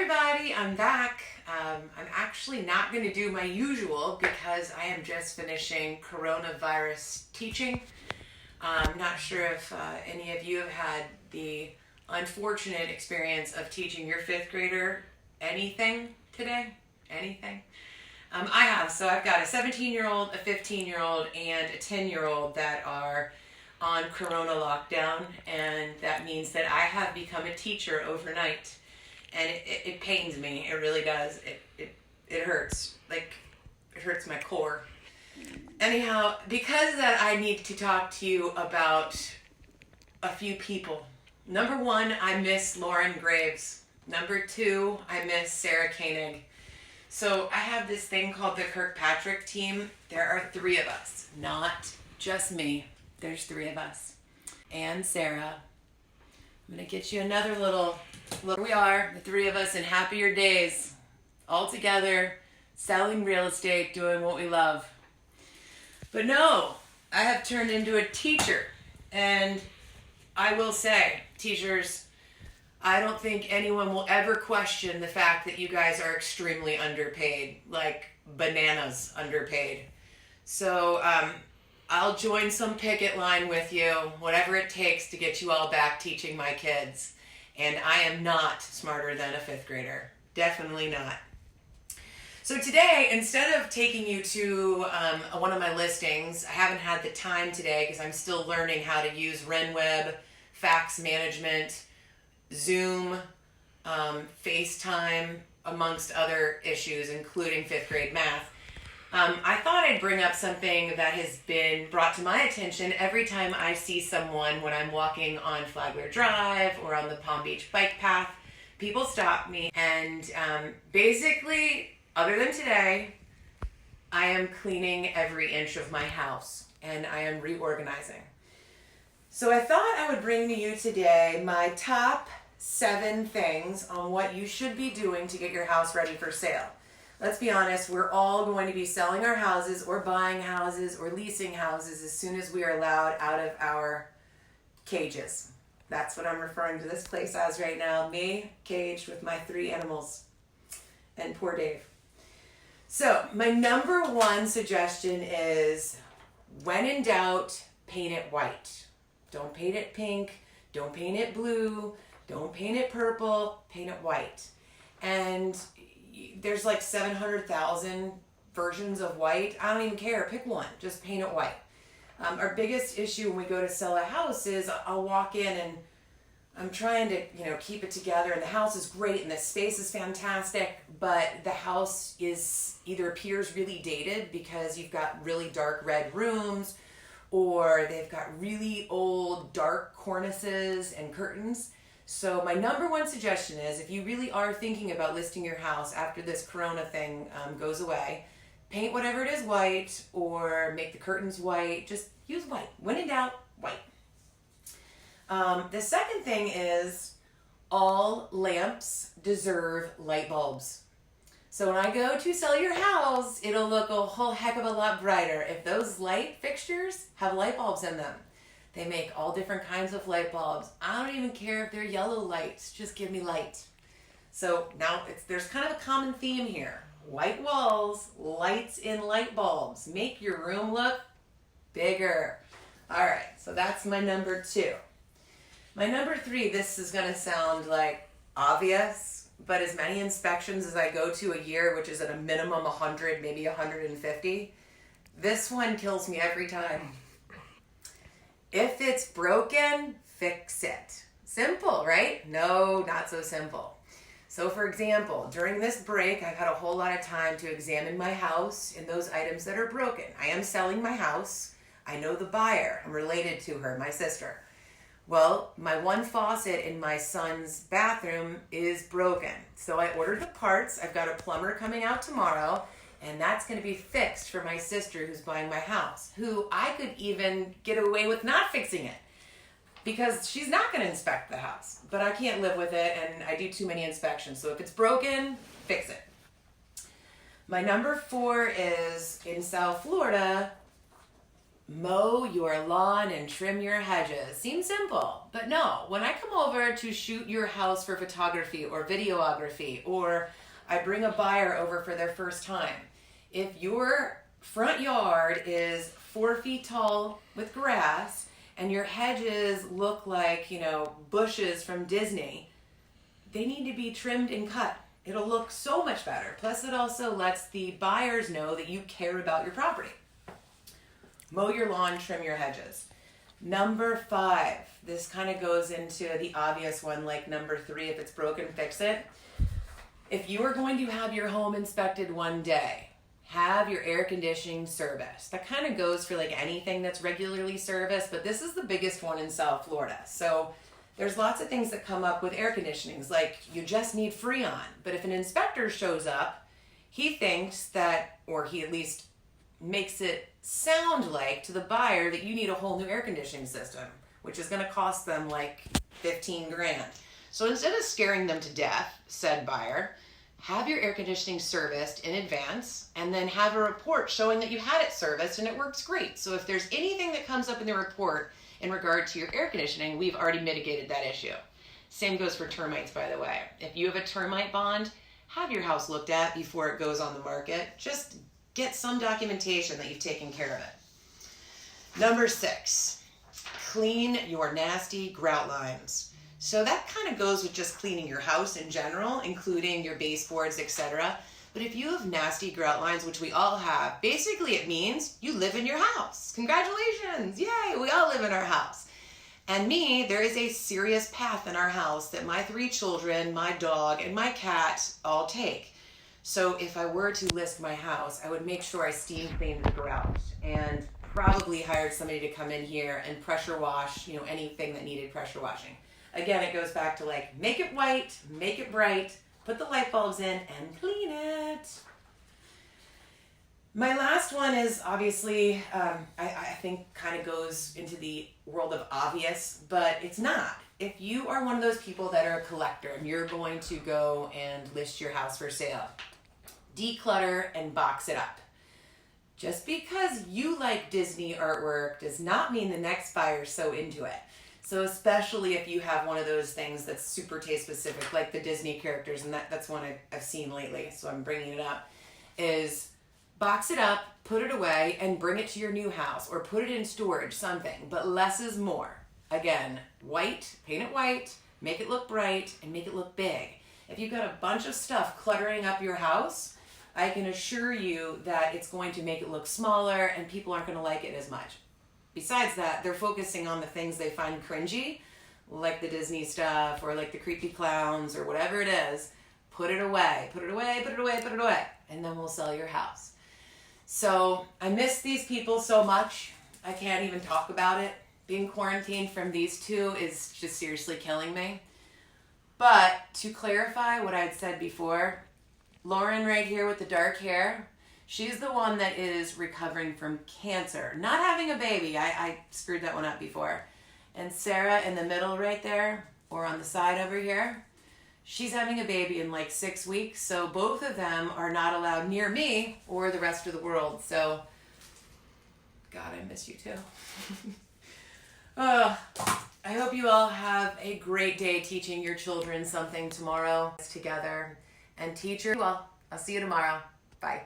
everybody, I'm back. I'm actually not going to do my usual because I am just finishing coronavirus teaching. I'm not sure if any of you have had the unfortunate experience of teaching your fifth grader anything today. Anything. I have. So I've got a 17-year-old, a 15-year-old, and a 10-year-old that are on corona lockdown, and that means that I have become a teacher overnight. And it pains me. It really does. It hurts. Like, it hurts my core. Anyhow, because of that, I need to talk to you about a few people. Number one, I miss Lauren Graves. Number two, I miss Sarah Koenig. So I have this thing called the Kirkpatrick team. There are three of us, not just me. There's three of us. And Sarah. I'm going to get you another little... Look, we are, the three of us in happier days, all together, selling real estate, doing what we love. But no, I have turned into a teacher. And I will say, teachers, I don't think anyone will ever question the fact that you guys are extremely underpaid, like bananas underpaid. So I'll join some picket line with you, whatever it takes to get you all back teaching my kids. And I am not smarter than a fifth grader. Definitely not. So today, instead of taking you to one of my listings, I haven't had the time today because I'm still learning how to use RenWeb, fax management, Zoom, FaceTime, amongst other issues, including fifth grade math. I thought I'd bring up something that has been brought to my attention every time I see someone when I'm walking on Flagler Drive or on the Palm Beach bike path. People stop me and basically, other than today, I am cleaning every inch of my house and I am reorganizing. So I thought I would bring to you today my top 7 things on what you should be doing to get your house ready for sale. Let's be honest, we're all going to be selling our houses or buying houses or leasing houses as soon as we are allowed out of our cages. That's what I'm referring to this place as right now. Me, caged with my 3 animals. And poor Dave. So, my number one suggestion is, when in doubt, paint it white. Don't paint it pink. Don't paint it blue. Don't paint it purple. Paint it white. And there's like 700,000 versions of white. I don't even care. Pick one. Just paint it white. Our biggest issue when we go to sell a house is I'll walk in and I'm trying to, keep it together, and the house is great and the space is fantastic, but the house either appears really dated because you've got really dark red rooms, or they've got really old dark cornices and curtains. So my number one suggestion is, if you really are thinking about listing your house after this corona thing goes away, paint whatever it is white or make the curtains white. Just use white. When in doubt, white. The second thing is, all lamps deserve light bulbs. So when I go to sell your house, it'll look a whole heck of a lot brighter if those light fixtures have light bulbs in them. They make all different kinds of light bulbs. I don't even care if they're yellow lights. Just give me light. So now there's kind of a common theme here. White walls, lights in light bulbs. Make your room look bigger. All right, so that's my number 2. My number 3, this is going to sound like obvious, but as many inspections as I go to a year, which is at a minimum 100, maybe 150, this one kills me every time. If it's broken, fix it. Simple, right? No, not so simple. So for example, during this break, I've had a whole lot of time to examine my house and those items that are broken. I am selling my house. I know the buyer. I'm related to her, my sister. Well, my one faucet in my son's bathroom is broken. So I ordered the parts. I've got a plumber coming out tomorrow. And that's going to be fixed for my sister who's buying my house, who I could even get away with not fixing it because she's not going to inspect the house. But I can't live with it, and I do too many inspections. So if it's broken, fix it. My number 4 is, in South Florida, mow your lawn and trim your hedges. Seems simple, but no. When I come over to shoot your house for photography or videography, or I bring a buyer over for their first time, if your front yard is 4 feet tall with grass and your hedges look like, bushes from Disney, they need to be trimmed and cut. It'll look so much better. Plus, it also lets the buyers know that you care about your property. Mow your lawn, trim your hedges. Number 5, this kind of goes into the obvious one, like number 3, if it's broken, fix it. If you are going to have your home inspected one day, have your air conditioning serviced. That kind of goes for like anything that's regularly serviced, but this is the biggest one in South Florida. So there's lots of things that come up with air conditionings, like you just need Freon. But if an inspector shows up, he thinks that, or he at least makes it sound like to the buyer that you need a whole new air conditioning system, which is going to cost them like 15 grand. So instead of scaring them to death, said buyer, have your air conditioning serviced in advance and then have a report showing that you had it serviced and it works great. So if there's anything that comes up in the report in regard to your air conditioning, we've already mitigated that issue. Same goes for termites, by the way. If you have a termite bond, have your house looked at before it goes on the market. Just get some documentation that you've taken care of it. Number 6, clean your nasty grout lines. So that kind of goes with just cleaning your house in general, including your baseboards, etc. But if you have nasty grout lines, which we all have, basically it means you live in your house. Congratulations! Yay! We all live in our house. And me, there is a serious path in our house that my 3 children, my dog, and my cat all take. So if I were to list my house, I would make sure I steam cleaned the grout and probably hired somebody to come in here and pressure wash, anything that needed pressure washing. Again, it goes back to like, make it white, make it bright, put the light bulbs in, and clean it. My last one is obviously, I think kind of goes into the world of obvious, but it's not. If you are one of those people that are a collector and you're going to go and list your house for sale, declutter and box it up. Just because you like Disney artwork does not mean the next buyer's so into it. So especially if you have one of those things that's super taste specific, like the Disney characters, and that's one I've seen lately, so I'm bringing it up, is box it up, put it away, and bring it to your new house, or put it in storage, something. But less is more. Again, white, paint it white, make it look bright, and make it look big. If you've got a bunch of stuff cluttering up your house, I can assure you that it's going to make it look smaller and people aren't going to like it as much. Besides that, they're focusing on the things they find cringy, like the Disney stuff or like the creepy clowns or whatever it is. Put it away, put it away, put it away, put it away, and then we'll sell your house. So I miss these people so much. I can't even talk about it. Being quarantined from these 2 is just seriously killing me. But to clarify what I'd said before, Lauren right here with the dark hair, she's the one that is recovering from cancer. Not having a baby. I screwed that one up before. And Sarah in the middle right there, or on the side over here, she's having a baby in like 6 weeks. So both of them are not allowed near me or the rest of the world. So, God, I miss you too. I hope you all have a great day teaching your children something tomorrow together. And teacher, well, I'll see you tomorrow. Bye.